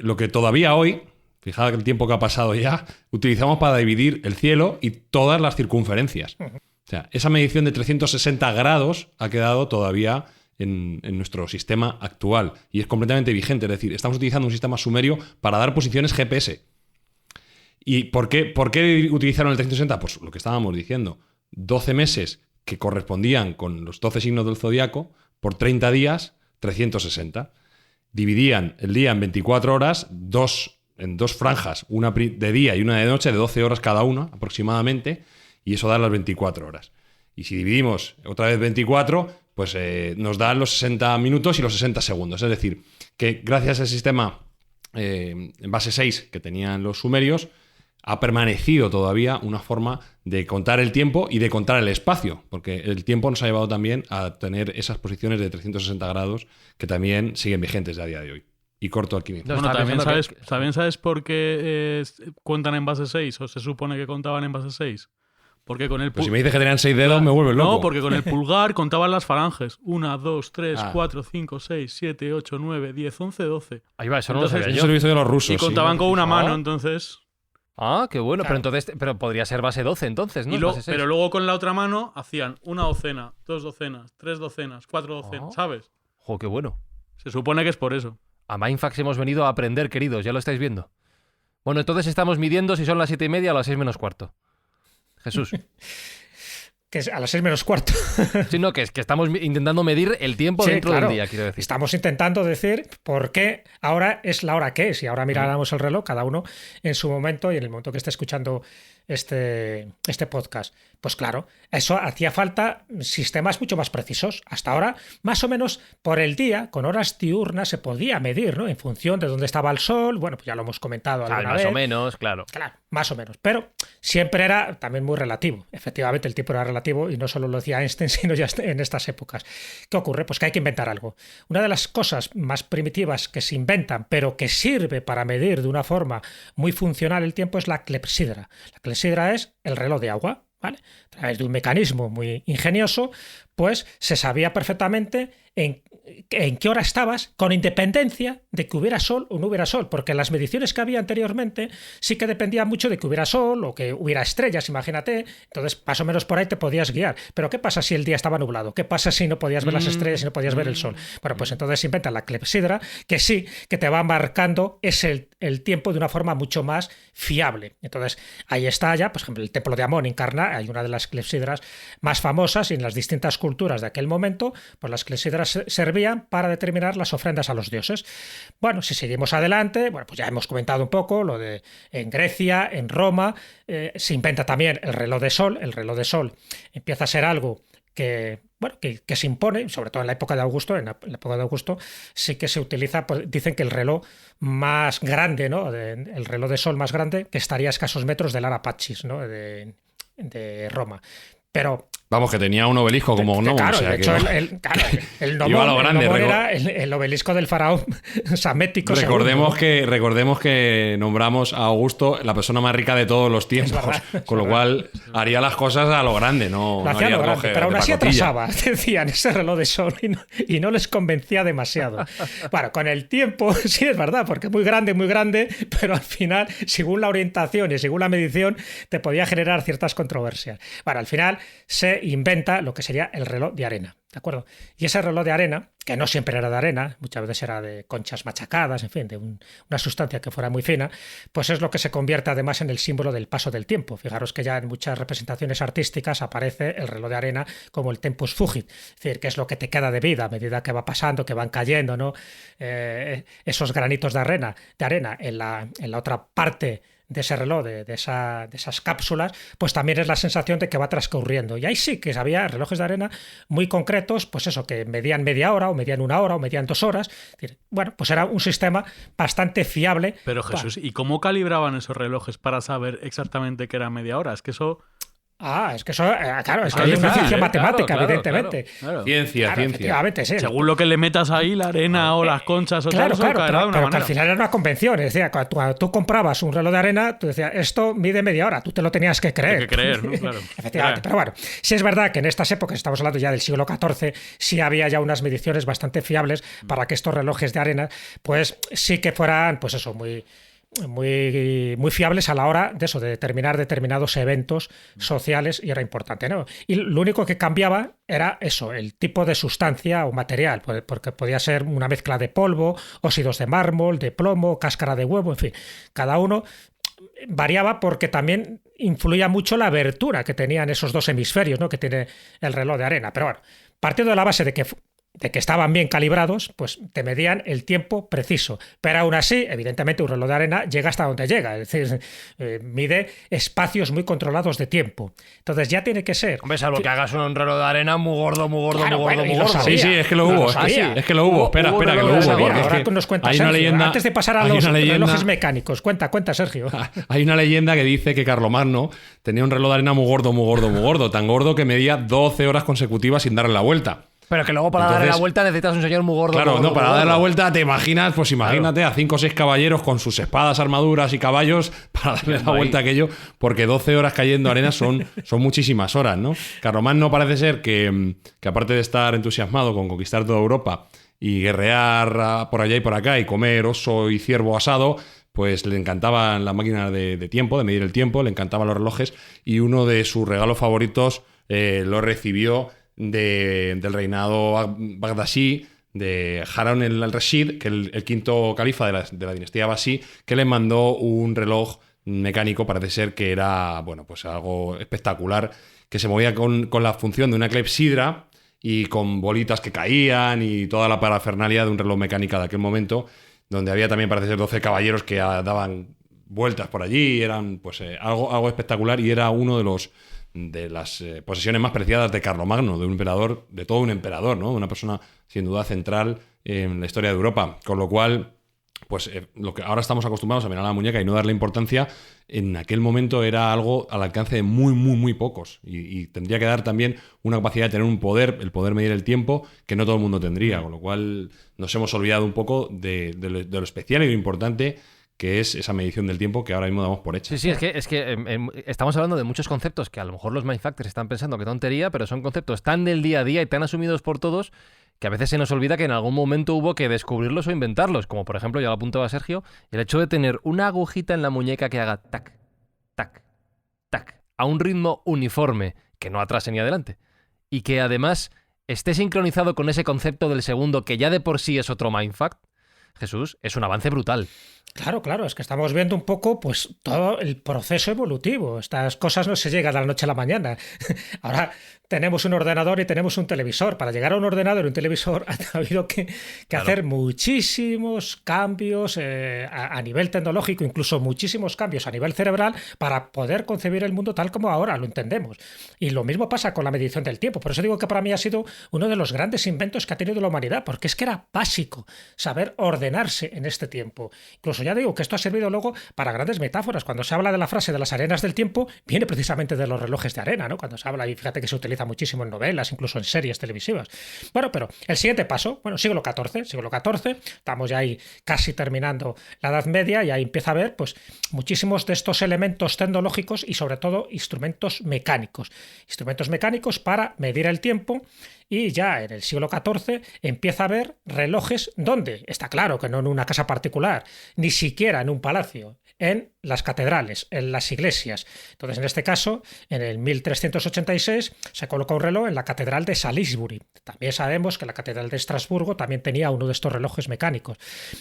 lo que todavía hoy Fijad el tiempo que ha pasado ya, utilizamos para dividir el cielo y todas las circunferencias. O sea, esa medición de 360 grados ha quedado todavía en nuestro sistema actual y es completamente vigente. Es decir, estamos utilizando un sistema sumerio para dar posiciones GPS. ¿Y por qué utilizaron el 360? Pues lo que estábamos diciendo. 12 meses que correspondían con los 12 signos del zodiaco por 30 días, 360. Dividían el día en 24 horas, en dos franjas, una de día y una de noche, de 12 horas cada una aproximadamente, y eso da las 24 horas. Y si dividimos otra vez 24, pues nos dan los 60 minutos y los 60 segundos. Es decir, que gracias al sistema en base 6 que tenían los sumerios, ha permanecido todavía una forma de contar el tiempo y de contar el espacio, porque el tiempo nos ha llevado también a tener esas posiciones de 360 grados que también siguen vigentes a día de hoy. Y corto aquí mismo. Bueno, ¿también sabes por qué cuentan en base 6 o se supone que contaban en base 6? Porque con el pues si me dices que tenían 6 dedos, me vuelves loco. No, porque con el pulgar contaban las falanges. 1, 2, 3, 4, 5, 6, 7, 8, 9, 10, 11, 12. Ahí va, eso no Entonces, lo sabía Eso lo he yo. visto de los rusos. Y contaban con una mano, Ah. entonces... Ah, qué bueno. Claro. Pero podría ser base 12 entonces, ¿no? Base 6. Pero luego con la otra mano hacían 1 docena, 2 docenas, 3 docenas, 4 docenas, ¿sabes? Jo, qué bueno. Se supone que es por eso. A Mindfax hemos venido a aprender, queridos, ya lo estáis viendo. Bueno, entonces estamos midiendo si son las 7:30 o las 6 menos cuarto. Jesús. Que es a las 6 menos cuarto. Sí, no, que estamos intentando medir el tiempo Sí, dentro claro. del día, quiero decir. Estamos intentando decir por qué ahora es la hora que es. Y ahora miráramos el reloj, cada uno en su momento y en el momento que esté escuchando este podcast. Pues claro, eso hacía falta sistemas mucho más precisos. Hasta ahora, más o menos por el día, con horas diurnas, se podía medir, ¿no? En función de dónde estaba el sol. Bueno, pues ya lo hemos comentado Claro, alguna más vez. o menos, claro. Claro, más o menos. Pero siempre era también muy relativo. Efectivamente, el tiempo era relativo y no solo lo decía Einstein, sino ya en estas épocas. ¿Qué ocurre? Pues que hay que inventar algo. Una de las cosas más primitivas que se inventan, pero que sirve para medir de una forma muy funcional el tiempo, es la clepsidra. La clepsidra es el reloj de agua. ¿Vale? A través de un mecanismo muy ingenioso, pues se sabía perfectamente en qué hora estabas, con independencia de que hubiera sol o no hubiera sol, porque las mediciones que había anteriormente sí que dependían mucho de que hubiera sol o que hubiera estrellas, imagínate, entonces más o menos por ahí te podías guiar. Pero ¿qué pasa si el día estaba nublado? ¿Qué pasa si no podías ver las estrellas y no podías ver el sol? Bueno, pues entonces inventan la clepsidra, que sí, que te va marcando el tiempo de una forma mucho más fiable. Entonces ahí está ya, por ejemplo, el templo de Amón en Karnak, hay una de las clepsidras más famosas y en las distintas culturas de aquel momento, pues las clepsidras servían para determinar las ofrendas a los dioses. Bueno, si seguimos adelante, bueno, pues ya hemos comentado un poco lo de en Grecia, en Roma, se inventa también el reloj de sol. El reloj de sol empieza a ser algo que se impone, sobre todo en la época de Augusto. En la época de Augusto sí que se utiliza, pues dicen que el reloj más grande, ¿no? El reloj de sol más grande, que estaría a escasos metros del Ara Pacis, ¿no? de Roma. Pero Vamos, que tenía un obelisco como gnomo. claro, o sea, de que hecho, no. el Iba a lo gnomón, grande, era el obelisco del faraón samético. Recordemos segundo, ¿no? que nombramos a Augusto la persona más rica de todos los tiempos, verdad, con lo cual haría las cosas a lo grande, no, Lo no hacía haría lo grande, relojes pero aún de así pacotilla. atrasaba, decían, ese reloj de sol y no les convencía demasiado. Bueno, con el tiempo, sí es verdad, porque muy grande, pero al final, según la orientación y según la medición, te podía generar ciertas controversias. Bueno, al final se inventa lo que sería el reloj de arena, ¿de acuerdo? Y ese reloj de arena, que no siempre era de arena, muchas veces era de conchas machacadas, en fin, de una sustancia que fuera muy fina, pues es lo que se convierte además en el símbolo del paso del tiempo. Fijaros que ya en muchas representaciones artísticas aparece el reloj de arena como el tempus fugit, es decir, que es lo que te queda de vida a medida que va pasando, que van cayendo, ¿no? Esos granitos de arena en la otra parte de ese reloj, de esas cápsulas, pues también es la sensación de que va transcurriendo. Y ahí sí que había relojes de arena muy concretos, pues eso, que medían media hora, o medían 1 hora, o medían 2 horas. Es decir, bueno, pues era un sistema bastante fiable. Pero Jesús, ¿y cómo calibraban esos relojes para saber exactamente que era media hora? Es que eso... Es que eso, claro, es que Ah, hay es una difícil, ciencia matemática, claro, evidentemente. Claro. Ciencia, Claro, ciencia. efectivamente, sí. Según lo que le metas ahí, la arena o las conchas o Claro, tal, eso claro, caerá de una pero que manera. al final era una convención. Es decir, cuando tú comprabas un reloj de arena, tú decías, esto mide media hora, tú te lo tenías que creer. Hay que creer, ¿no? Claro. Efectivamente, pero bueno, sí es verdad que en estas épocas, estamos hablando ya del siglo XIV, sí había ya unas mediciones bastante fiables para que estos relojes de arena, pues sí que fueran, pues eso, muy muy fiables a la hora de eso, de determinar determinados eventos sociales, y era importante, ¿no? Y lo único que cambiaba era eso, el tipo de sustancia o material, porque podía ser una mezcla de polvo, óxidos de mármol, de plomo, cáscara de huevo, en fin, cada uno variaba porque también influía mucho la abertura que tenían esos dos hemisferios, ¿no? Que tiene el reloj de arena. Pero bueno, partiendo de la base de que estaban bien calibrados, pues te medían el tiempo preciso. Pero aún así, evidentemente, un reloj de arena llega hasta donde llega, es decir, mide espacios muy controlados de tiempo. Entonces ya tiene que ser... Hombre, salvo que hagas un reloj de arena muy gordo, Claro, bueno, y lo sabía. Sí, es que lo hubo. Es que lo hubo. Espera, que lo hubo. Ahora nos cuenta Sergio. Antes de pasar a los relojes mecánicos. Cuenta, Sergio. Hay una leyenda que dice que Carlomagno tenía un reloj de arena muy gordo, tan gordo que medía 12 horas consecutivas sin darle la vuelta. Pero que luego para darle la vuelta necesitas un señor muy gordo. Claro, no, para darle la vuelta te imaginas, pues imagínate a 5 o 6 caballeros con sus espadas, armaduras y caballos para darle la vuelta a aquello, porque 12 horas cayendo arena son muchísimas horas, ¿no? Carlomagno parece ser que aparte de estar entusiasmado con conquistar toda Europa y guerrear por allá y por acá y comer oso y ciervo asado, pues le encantaban las máquinas de tiempo, de medir el tiempo, le encantaban los relojes, y uno de sus regalos favoritos lo recibió del reinado Bagdasí, de Harun al-Rashid, que el quinto califa de la dinastía Abbasí, que le mandó un reloj mecánico, parece ser que era, bueno, pues algo espectacular, que se movía con la función de una clepsidra y con bolitas que caían y toda la parafernalia de un reloj mecánico de aquel momento, donde había también, parece ser, 12 caballeros que daban vueltas por allí, eran pues algo espectacular, y era uno de las posesiones más preciadas de Carlomagno, de todo un emperador, ¿no? De una persona sin duda central en la historia de Europa. Con lo cual, pues lo que ahora estamos acostumbrados a mirar a la muñeca y no darle importancia, en aquel momento era algo al alcance de muy pocos. Y tendría que dar también una capacidad de tener un poder, el poder medir el tiempo, que no todo el mundo tendría. Con lo cual nos hemos olvidado un poco de lo especial y lo importante que es esa medición del tiempo que ahora mismo damos por hecha. Sí, es que estamos hablando de muchos conceptos que a lo mejor los Mindfactors están pensando que tontería, pero son conceptos tan del día a día y tan asumidos por todos que a veces se nos olvida que en algún momento hubo que descubrirlos o inventarlos, como por ejemplo, ya lo apuntaba Sergio, el hecho de tener una agujita en la muñeca que haga tac, tac, tac, a un ritmo uniforme, que no atrase ni adelante, y que además esté sincronizado con ese concepto del segundo, que ya de por sí es otro Mindfact. Jesús, es un avance brutal. Claro, es que estamos viendo un poco pues todo el proceso evolutivo. Estas cosas no se llegan de la noche a la mañana. Ahora tenemos un ordenador y tenemos un televisor. Para llegar a un ordenador y un televisor ha habido que hacer muchísimos cambios a nivel tecnológico, incluso muchísimos cambios a nivel cerebral para poder concebir el mundo tal como ahora lo entendemos. Y lo mismo pasa con la medición del tiempo. Por eso digo que para mí ha sido uno de los grandes inventos que ha tenido la humanidad, porque es que era básico saber ordenarse en este tiempo. Incluso ya digo que esto ha servido luego para grandes metáforas. Cuando se habla de la frase de las arenas del tiempo, viene precisamente de los relojes de arena, ¿no? Cuando se habla, y fíjate que se utiliza muchísimo en novelas, incluso en series televisivas. Bueno, pero el siguiente paso, siglo XIV, estamos ya ahí casi terminando la Edad Media, y ahí empieza a haber pues muchísimos de estos elementos tecnológicos y sobre todo instrumentos mecánicos para medir el tiempo. Y ya en el siglo XIV empieza a haber relojes donde, está claro que no en una casa particular, ni siquiera en un palacio, en las catedrales, en las iglesias. Entonces, en este caso, en el 1386 se coloca un reloj en la catedral de Salisbury. También sabemos que la catedral de Estrasburgo también tenía uno de estos relojes mecánicos.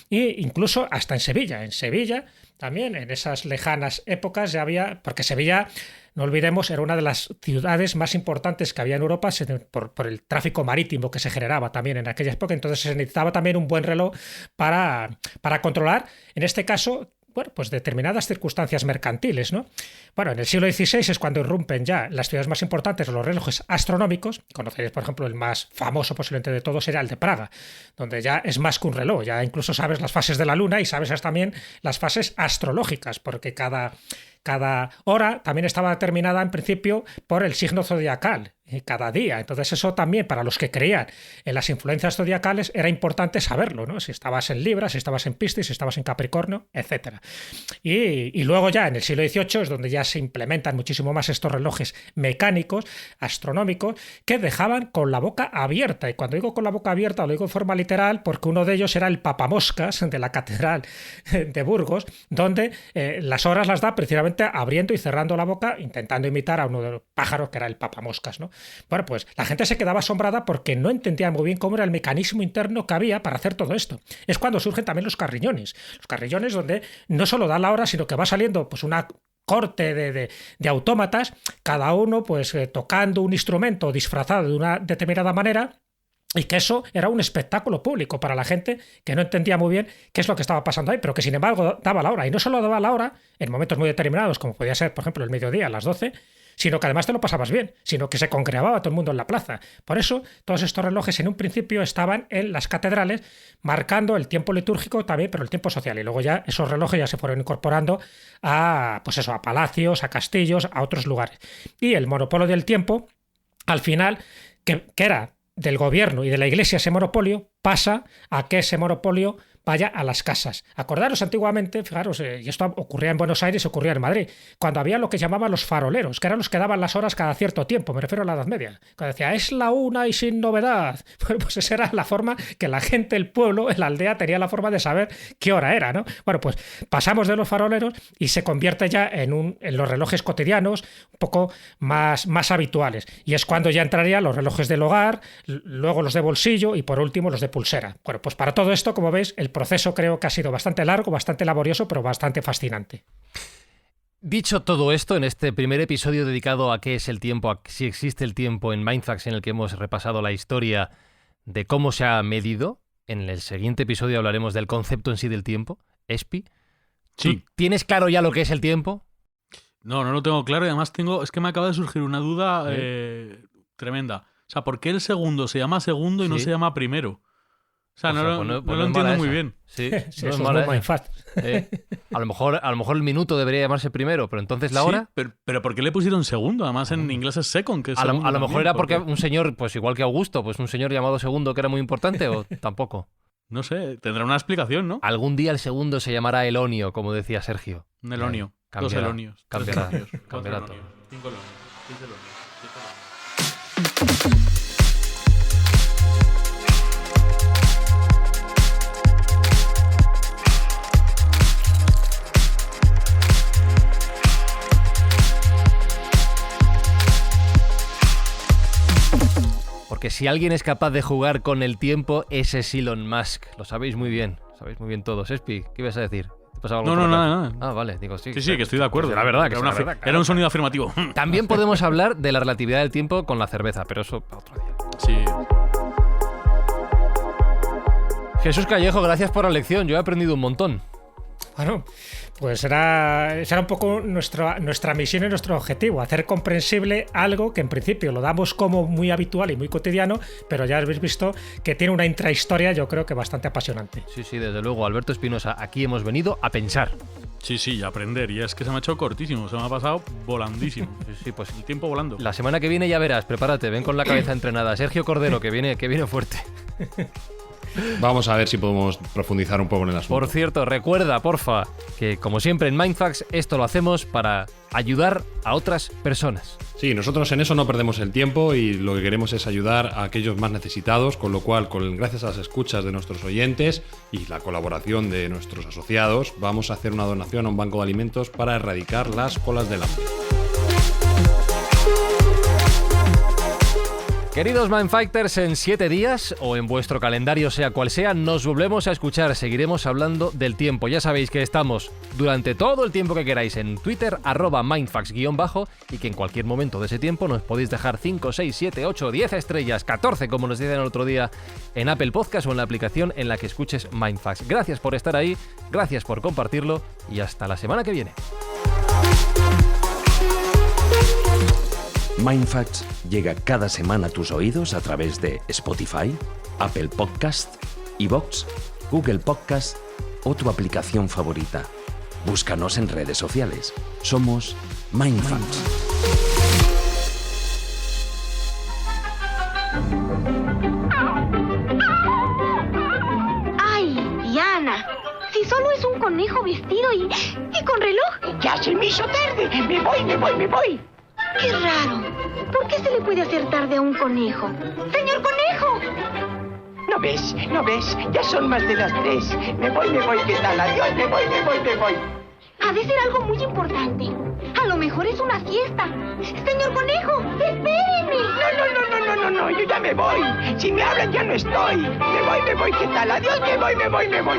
E incluso hasta en Sevilla. En Sevilla, también en esas lejanas épocas ya había, porque Sevilla, no olvidemos, era una de las ciudades más importantes que había en Europa por el tráfico marítimo que se generaba también en aquella época. Entonces se necesitaba también un buen reloj para controlar, en este caso, bueno, pues determinadas circunstancias mercantiles, ¿no? Bueno, en el siglo XVI es cuando irrumpen ya las ciudades más importantes los relojes astronómicos. Conoceréis, por ejemplo, el más famoso posiblemente de todos era el de Praga, donde ya es más que un reloj, ya incluso sabes las fases de la luna y sabes también las fases astrológicas, porque cada hora también estaba determinada en principio por el signo zodiacal. cada día. Entonces eso también para los que creían en las influencias zodiacales era importante saberlo, ¿no? Si estabas en Libra, si estabas en Piscis, si estabas en Capricornio, etc. Y luego ya en el siglo XVIII es donde ya se implementan muchísimo más estos relojes mecánicos, astronómicos, que dejaban con la boca abierta. Y cuando digo con la boca abierta lo digo en forma literal porque uno de ellos era el papamoscas de la Catedral de Burgos, donde las horas las da precisamente abriendo y cerrando la boca, intentando imitar a uno de los pájaros que era el papamoscas, ¿no? Bueno, pues la gente se quedaba asombrada porque no entendía muy bien cómo era el mecanismo interno que había para hacer todo esto. Es cuando surgen también los carrillones. Los carrillones donde no solo da la hora, sino que va saliendo pues una corte de autómatas, cada uno pues tocando un instrumento disfrazado de una determinada manera. Y que eso era un espectáculo público para la gente que no entendía muy bien qué es lo que estaba pasando ahí, pero que sin embargo daba la hora. Y no solo daba la hora en momentos muy determinados, como podía ser, por ejemplo, el mediodía a las 12, sino que además te lo pasabas bien, sino que se congregaba todo el mundo en la plaza. Por eso todos estos relojes en un principio estaban en las catedrales, marcando el tiempo litúrgico también, pero el tiempo social. Y luego ya esos relojes ya se fueron incorporando a, pues eso, a palacios, a castillos, a otros lugares. Y el monopolio del tiempo, al final, que era del gobierno y de la iglesia ese monopolio, pasa a que ese monopolio vaya a las casas. Acordaros antiguamente, fijaros, y esto ocurría en Buenos Aires, ocurría en Madrid, cuando había lo que llamaban los faroleros, que eran los que daban las horas cada cierto tiempo, me refiero a la Edad Media, cuando decía, es la 1 y sin novedad. Bueno, pues esa era la forma que la gente, el pueblo, en la aldea tenía la forma de saber qué hora era, ¿no? Bueno, pues pasamos de los faroleros y se convierte ya en los relojes cotidianos, un poco más habituales. Y es cuando ya entrarían los relojes del hogar, luego los de bolsillo y por último los de pulsera. Bueno, pues para todo esto, como veis, el proceso creo que ha sido bastante largo, bastante laborioso, pero bastante fascinante. Dicho todo esto, en este primer episodio dedicado a qué es el tiempo, a si existe el tiempo en Mindfax, en el que hemos repasado la historia de cómo se ha medido, en el siguiente episodio hablaremos del concepto en sí del tiempo. Espi, Sí. ¿tienes claro ya lo que es el tiempo? No lo tengo claro y además es que me acaba de surgir una duda tremenda. O sea, ¿por qué el segundo se llama segundo y no Sí. se llama primero? O sea, O no, sea, lo- pues no pues lo es mala entiendo muy esa. bien. Sí, Sí, no eso es es mala muy esa. mindfuck. A lo mejor el minuto debería llamarse primero, pero entonces la Sí, hora... pero ¿por qué le pusieron segundo? Además en inglés es second, que es A lo segundo mejor también, era porque un señor, pues igual que Augusto, pues un señor llamado Segundo que era muy importante, o tampoco. No sé, tendrá una explicación, ¿no? Algún día el segundo se llamará Elonio, como decía Sergio. Un elonio. Dos Cambiará, elonios. cambiará, Tres elonios, cambiará cuatro todo. elonios, 5 elonios, 6 elonios, 7 elonios. Porque si alguien es capaz de jugar con el tiempo, ese es Elon Musk. Lo sabéis muy bien todos. Espi, ¿qué ibas a decir? ¿Te pasaba algo No, por la nada, cabeza? nada. Ah, vale, digo sí. Sí, que estoy de acuerdo. La verdad, que era, es la verdad, era claro. un sonido afirmativo. También podemos hablar de la relatividad del tiempo con la cerveza, pero eso para otro día. Sí. Jesús Callejo, gracias por la lección. Yo he aprendido un montón. Bueno, pues será un poco nuestra misión y nuestro objetivo, hacer comprensible algo que en principio lo damos como muy habitual y muy cotidiano, pero ya habéis visto que tiene una intrahistoria, yo creo que bastante apasionante. Sí, desde luego. Alberto Espinosa, aquí hemos venido a pensar. Sí, y aprender. Y es que se me ha hecho cortísimo, se me ha pasado volandísimo. Sí, pues El tiempo volando. la semana que viene ya verás, prepárate, ven con la cabeza entrenada. Sergio Cordero, que viene fuerte. Vamos a ver si podemos profundizar un poco en el asunto. Por cierto, recuerda, porfa, que como siempre en Mindfax esto lo hacemos para ayudar a otras personas. Sí, nosotros en eso no perdemos el tiempo y lo que queremos es ayudar a aquellos más necesitados, con lo cual, gracias a las escuchas de nuestros oyentes y la colaboración de nuestros asociados, vamos a hacer una donación a un banco de alimentos para erradicar las colas del hambre. Queridos Mindfighters, en 7 días, o en vuestro calendario sea cual sea, nos volvemos a escuchar. Seguiremos hablando del tiempo. Ya sabéis que estamos durante todo el tiempo que queráis en Twitter, @Mindfax_, y que en cualquier momento de ese tiempo nos podéis dejar 5, 6, 7, 8, 10 estrellas, 14, como nos dicen el otro día, en Apple Podcast o en la aplicación en la que escuches Mindfax. Gracias por estar ahí, gracias por compartirlo y hasta la semana que viene. Mindfacts llega cada semana a tus oídos a través de Spotify, Apple Podcast, iVoox, Google Podcast o tu aplicación favorita. Búscanos en redes sociales. Somos Mindfacts. Se me hizo tarde. Me voy. Qué raro. ¿Por qué se le puede hacer tarde a un conejo? ¡Señor conejo! ¿No ves? Ya son más de las 3. Me voy. ¿Qué tal? Adiós, me voy. Ha de ser algo muy importante. A lo mejor es una fiesta. Señor conejo, espéreme. No, yo ya me voy. Si me hablan ya no estoy. Me voy. ¿Qué tal? Adiós, me voy.